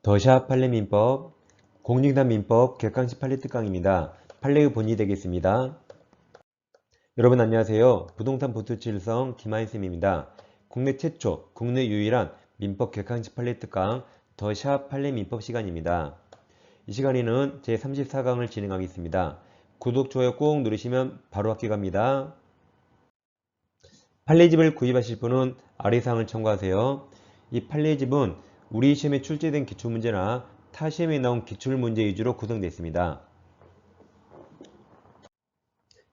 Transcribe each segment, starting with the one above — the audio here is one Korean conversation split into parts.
더샵 판례 민법, 공증단 민법 객관식 판례 특강입니다. 판례의 본이 되겠습니다. 여러분 안녕하세요. 부동산 보수칠성 김하인쌤입니다. 국내 최초, 국내 유일한 민법 객관식 판례 특강 더샵 판례 민법 시간입니다. 이 시간에는 제34강을 진행하겠습니다. 구독, 좋아요 꼭 누르시면 바로 학교 갑니다. 판례집을 구입하실 분은 아래 사항을 참고하세요. 이 판례집은 우리 시험에 출제된 기출문제나 타 시험에 나온 기출문제 위주로 구성되어 있습니다.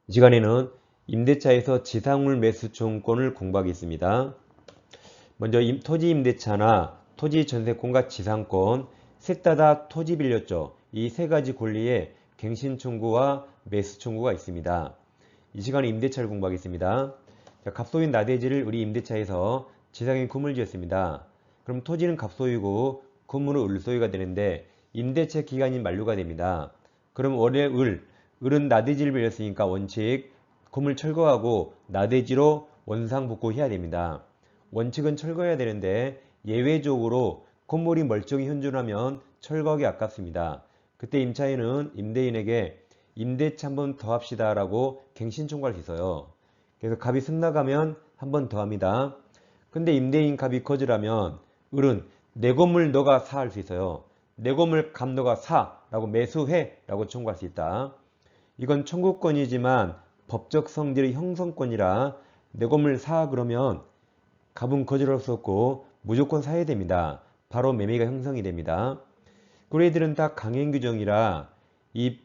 이 시간에는 임대차에서 지상물 매수 청구권을 공부하겠습니다. 먼저 토지 임대차나 토지 전세권과 지상권, 셋 다 토지 빌렸죠. 이 세 가지 권리에 갱신 청구와 매수 청구가 있습니다. 이 시간에 임대차를 공부하겠습니다. 자, 갑소유인 나대지를 우리 임대차에서 지상에 건물 지었습니다. 그럼 토지는 갑소유고 건물은 을소유가 되는데 임대차 기간이 만료가 됩니다. 그럼 원래 을은 나대지를 빌렸으니까 원칙 건물 철거하고 나대지로 원상복구해야 됩니다. 원칙은 철거해야 되는데 예외적으로 건물이 멀쩡히 현존하면 철거하기 아깝습니다. 그때 임차인은 임대인에게 임대차 한 번 더 합시다 라고 갱신 청구할 수 있어요. 그래서 갑이 승낙하면 한 번 더 합니다. 근데 임대인 갑이 거절하면 을은 내 건물 너가 사 할 수 있어요. 내 건물 갑 너가 사 라고 매수해 라고 청구할 수 있다. 이건 청구권이지만 법적 성질의 형성권이라 내 건물 사 그러면 갑은 거절할 수 없고 무조건 사야 됩니다. 바로 매매가 형성이 됩니다. 그리고 얘들은 다 강행 규정이라 이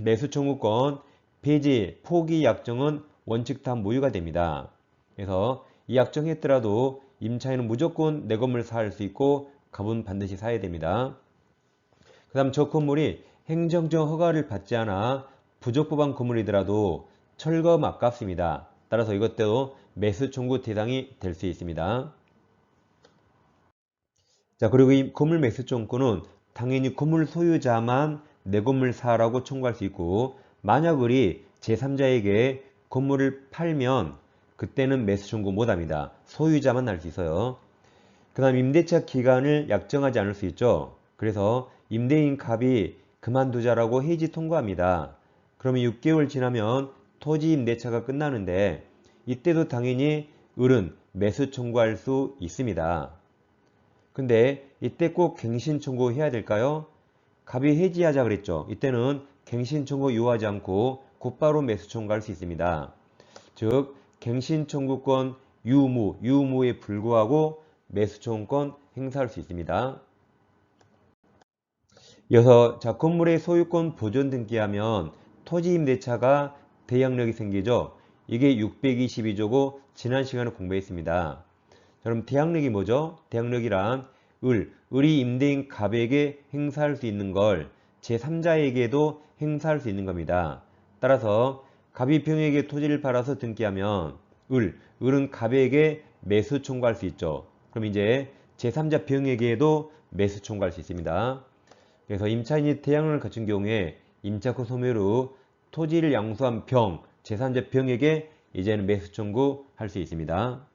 매수 청구권, 폐지, 포기 약정은 원칙 다 무효가 됩니다. 그래서 이 약정했더라도 임차인은 무조건 내 건물 사 할 수 있고 갑은 반드시 사야 됩니다. 그 다음 저 건물이 행정적 허가를 받지 않아 부적법한 건물이더라도 철거하면 아깝습니다. 따라서 이것도 매수 청구 대상이 될 수 있습니다. 자, 그리고 이 건물 매수 청구는 당연히 건물 소유자만 내 건물 사라고 청구할 수 있고, 만약 을이 제3자에게 건물을 팔면 그때는 매수 청구 못합니다. 소유자만 할 수 있어요. 그 다음 임대차 기간을 약정하지 않을 수 있죠. 그래서 임대인 갑이 그만두자라고 해지 통고합니다. 그러면 6개월 지나면 토지 임대차가 끝나는데 이때도 당연히 을은 매수 청구할 수 있습니다. 근데 이때 꼭 갱신 청구해야 될까요? 갑이 해지하자 그랬죠. 이때는 갱신 청구 요하지 않고 곧바로 매수 청구할 수 있습니다. 즉 갱신 청구권 유무에 불구하고 매수 청구권 행사할 수 있습니다. 이어서 자, 건물의 소유권 보존 등기하면 토지 임대차가 대항력이 생기죠. 이게 622조고 지난 시간에 공부했습니다. 그럼 대항력이 뭐죠? 대항력이란 을이 임대인 갑에게 행사할 수 있는 걸 제3자에게도 행사할 수 있는 겁니다. 따라서 갑이 병에게 토지를 팔아서 등기하면 을은 갑에게 매수 청구할 수 있죠. 그럼 이제 제3자 병에게도 매수 청구할 수 있습니다. 그래서 임차인이 대항력을 갖춘 경우에 임차권 소멸 후 토지를 양수한 병, 제3자 병에게 이제는 매수 청구할 수 있습니다.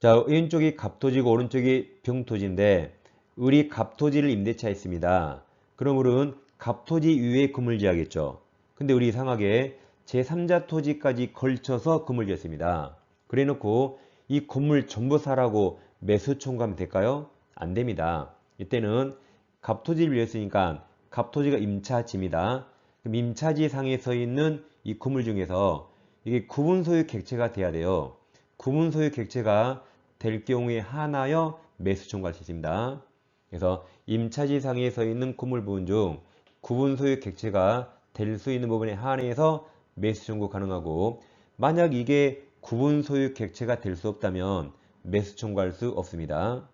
자, 왼쪽이 갑토지고 오른쪽이 병토지인데 을이 갑토지를 임대차 했습니다. 그럼 을은 갑토지 위에 건물 지어야겠죠. 근데 을이 이상하게 제3자 토지까지 걸쳐서 건물 지었습니다. 그래 놓고 이 건물 전부 사라고 매수 청구하면 될까요? 안 됩니다. 이때는 갑토지를 빌렸으니까 갑토지가 임차지입니다. 그럼 임차지 상에 서 있는 이 건물 중에서 이게 구분소유 객체가 돼야 돼요. 구분소유 객체가 될 경우에 하나여 매수 청구할 수 있습니다. 그래서 임차지상에 서 있는 건물 부분 중 구분소유 객체가 될 수 있는 부분에 한해서 매수 청구 가능하고, 만약 이게 구분소유 객체가 될 수 없다면 매수 청구할 수 없습니다.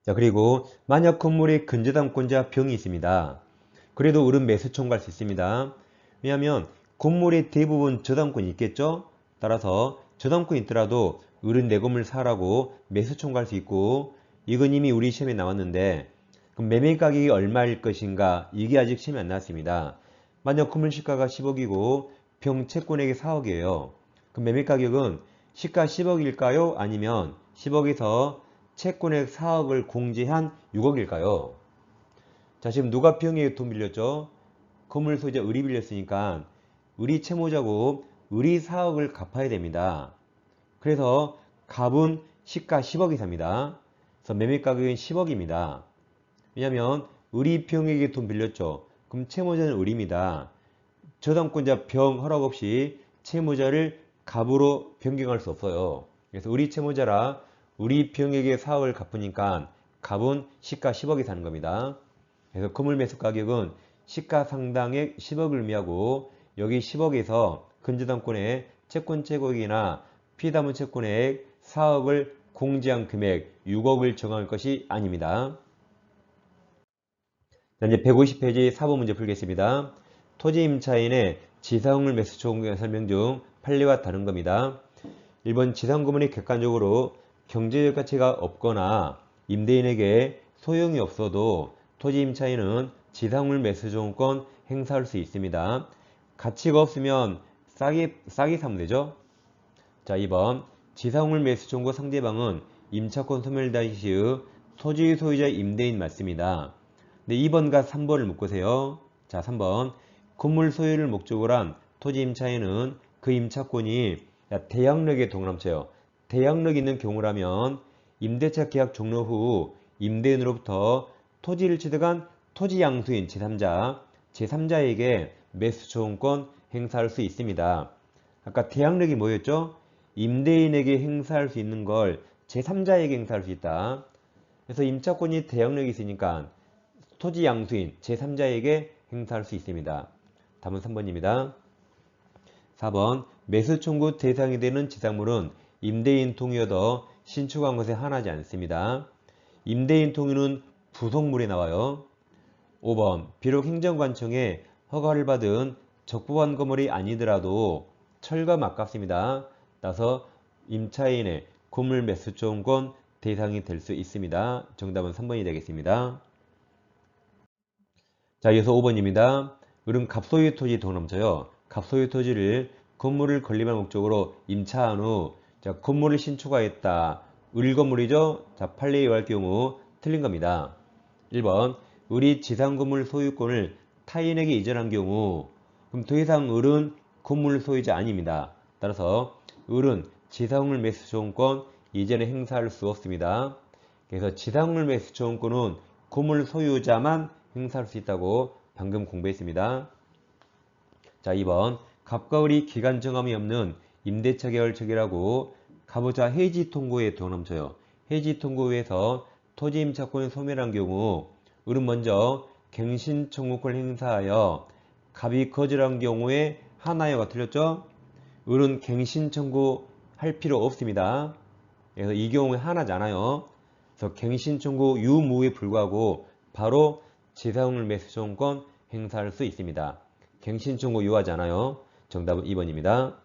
자, 그리고 만약 건물에 근저당권자 병이 있습니다. 그래도 을은 매수 청구할 수 있습니다. 왜냐하면 건물의 대부분 저당권이 있겠죠? 따라서 저당권이 있더라도 을은 내 건물 사라고 매수 청구할 수 있고, 이건 이미 우리 시험에 나왔는데 그럼 매매 가격이 얼마일 것인가, 이게 아직 시험에 안 나왔습니다. 만약 건물 시가가 10억이고 병 채권액이 4억이에요. 그럼 매매 가격은 시가 10억일까요? 아니면 10억에서 채권액 4억을 공제한 6억일까요? 자, 지금 누가 비용액에 돈 빌렸죠? 건물 소유자 을이 빌렸으니까 을이 채무자고 을이 4억을 갚아야 됩니다. 그래서 값은 시가 10억이 삽니다. 그래서 매매 가격은 10억입니다. 왜냐하면 을이 병에게 돈 빌렸죠. 그럼 채무자는 을입니다. 저당권자 병 허락 없이 채무자를 갑으로 변경할 수 없어요. 그래서 을이 채무자라 을이 병에게 4억을 갚으니까 갑은 시가 10억이 사는 겁니다. 그래서 건물 매수 가격은 시가 상당액 10억을 의미하고 여기 10억에서 근저당권의 채권 최고액이나 피담은 채권액 4억을 공제한 금액 6억을 정할 것이 아닙니다. 자, 이제 150페이지 4번 문제 풀겠습니다. 토지 임차인의 지상물 매수 조건에 설명 중 판례와 다른 겁니다. 1번 지상 건물이 객관적으로 경제적 가치가 없거나 임대인에게 소용이 없어도 토지 임차인은 지상물 매수 조건권 행사할 수 있습니다. 가치가 없으면 싸게 사면 되죠. 자, 2번 지상물 매수 조건권 상대방은 임차권 소멸당 시의 토지 소유자 임대인 맞습니다. 네, 2번과 3번을 묶으세요. 자, 3번 건물 소유를 목적으로 한 토지 임차인은 그 임차권이 대항력에 동남쳐요. 대항력이 있는 경우라면 임대차 계약 종료 후 임대인으로부터 토지를 취득한 토지 양수인 제3자에게 매수 조건권 행사할 수 있습니다. 아까 대항력이 뭐였죠? 임대인에게 행사할 수 있는 걸 제3자에게 행사할 수 있다. 그래서 임차권이 대항력이 있으니까 토지 양수인 제3자에게 행사할 수 있습니다. 답은 3번입니다. 4번 매수 청구 대상이 되는 지상물은 임대인 동의 얻어 신축한 것에 한하지 않습니다. 임대인 동의는 부속물에 나와요. 5번 비록 행정관청에 허가를 받은 적법한 건물이 아니더라도 철거 아깝습니다. 따라서 임차인의 건물 매수 조건권 대상이 될 수 있습니다. 정답은 3번이 되겠습니다. 자, 이어서 5번입니다. 을은 갑소유 토지 동남쳐요. 갑소유 토지를 건물을 건립할 목적으로 임차한 후 건물을 신축하였다. 을 건물이죠. 자, 판례에 의할 경우 틀린 겁니다. 1번 을이 지상 건물 소유권을 타인에게 이전한 경우 그럼 더 이상 을은 건물 소유자 아닙니다. 따라서 을은 지상물 매수 조건권 이전에 행사할 수 없습니다. 그래서 지상물 매수 조건권은 건물 소유자만 행사할 수 있다고 방금 공부했습니다. 자, 2번 갑과 을이 기간 정함이 없는 임대차 계약을 체결하고 가부자 해지 통고에 동남쳐요. 해지 통고에서 토지 임차권을 소멸한 경우 을은 먼저 갱신 청구권을 행사하여 갑이 거절한 경우에 하나여가 틀렸죠? 을은 갱신 청구할 필요 없습니다. 그래서 이 경우에 하나잖아요. 그래서 갱신 청구 유무에 불구하고 바로 지상물 매수 조건권 행사할 수 있습니다. 갱신 청구 유하잖아요. 정답은 2번입니다.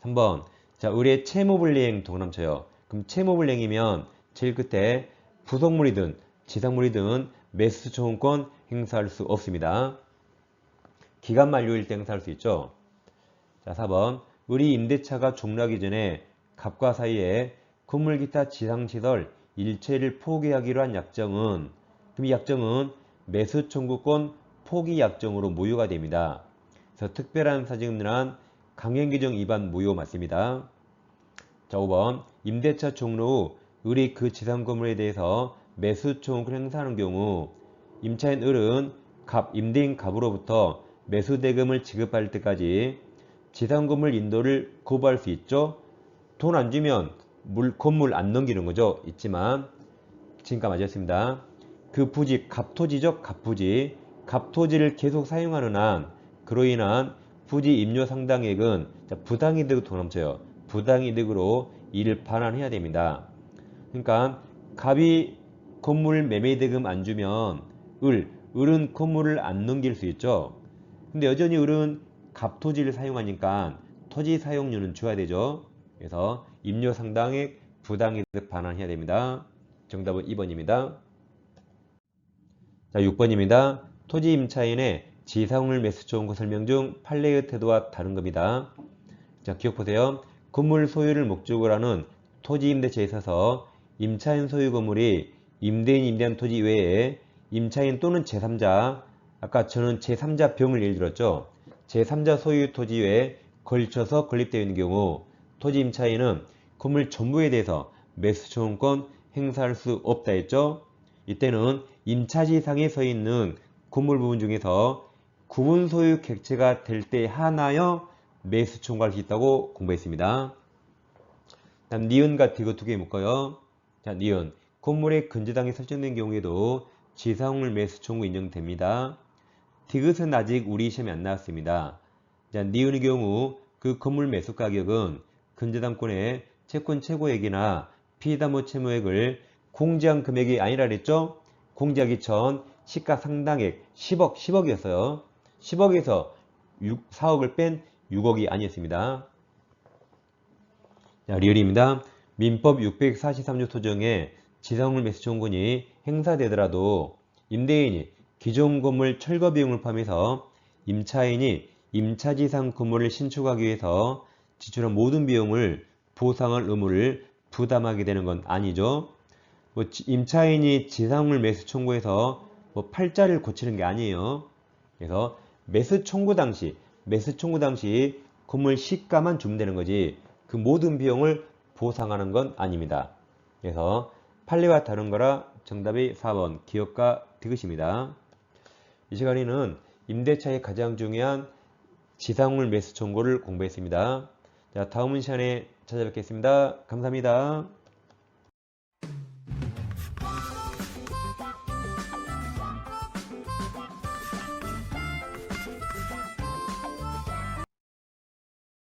3번 자, 을의 채무불이행 동남쳐요. 그럼 채무불이행이면 제일 끝에 부속물이든 지상물이든 매수 조건권 행사할 수 없습니다. 기간 만료일 때 행사할 수 있죠. 자, 4번 을이 임대차가 종료하기 전에 갑과 사이에 건물 기타 지상시설 일체를 포기하기로 한 약정은 그럼 이 약정은 매수 청구권 포기 약정으로 무효가 됩니다. 그래서 특별한 사정은 강행규정 위반 무효 맞습니다. 자, 5번 임대차 종료 후 을이 그 지상 건물에 대해서 매수 청구권을 행사하는 경우 임차인 을은 임대인 갑으로부터 매수 대금을 지급할 때까지 지상 건물 인도를 거부할 수 있죠. 돈 안 주면 건물 안 넘기는 거죠. 있지만 지금까지 맞았습니다. 그 부지 갑토지죠. 갑부지. 갑토지를 계속 사용하는 한 그로 인한 부지 임료 상당액은 부당이득으로 동남쳐요. 부당이득으로 이를 반환해야 됩니다. 그러니까 갑이 건물 매매대금 안 주면 을은 건물을 안 넘길 수 있죠. 근데 여전히 을은 갑토지를 사용하니까 토지 사용료는 줘야 되죠. 그래서 임료 상당액 부당이득 반환해야 됩니다. 정답은 2번입니다. 자, 6번입니다. 토지 임차인의 지상물 매수 조건권 설명 중 판례의 태도와 다른 겁니다. 자, 기억보세요. 건물 소유를 목적으로 하는 토지 임대차에 있어서 임차인 소유 건물이 임대인이 임대한 토지 외에 임차인 또는 제3자, 아까 저는 제3자 병을 예를 들었죠. 제3자 소유 토지 외에 걸쳐서 건립되어 있는 경우 토지 임차인은 건물 전부에 대해서 매수청구권 행사할 수 없다 했죠. 이때는 임차지상에 서 있는 건물 부분 중에서 구분 소유 객체가 될 때 하나여 매수 청구할 수 있다고 공부했습니다. 다음 니은과 디귿 두 개 묶어요. 자, 니은. 건물의 근저당이 설정된 경우에도 지상물 매수 청구 인정됩니다. 디귿은 아직 우리 시험에 안 나왔습니다. 자, 니은의 경우 그 건물 매수 가격은 근저당권의 채권 최고액이나 피담보 채무액을 공제한 금액이 아니라 그랬죠? 공제하기 전 시가 상당액 10억이었어요. 10억에서 4억을 뺀 6억이 아니었습니다. 자, 리얼입니다. 민법 643조 토정에 지상물 매수 청구권이 행사되더라도 임대인이 기존 건물 철거 비용을 포함해서 임차인이 임차지상 건물을 신축하기 위해서 지출한 모든 비용을 보상할 의무를 부담하게 되는 건 아니죠. 임차인이 지상물 매수 청구해서 팔자를 고치는 게 아니에요. 그래서 매수 청구 당시 건물 시가만 주면 되는 거지 그 모든 비용을 보상하는 건 아닙니다. 그래서 판례와 다른 거라 정답이 4번 기억과 디귿입니다. 이 시간에는 임대차의 가장 중요한 지상물 매수 청구를 공부했습니다. 자, 다음 시간에 찾아뵙겠습니다. 감사합니다.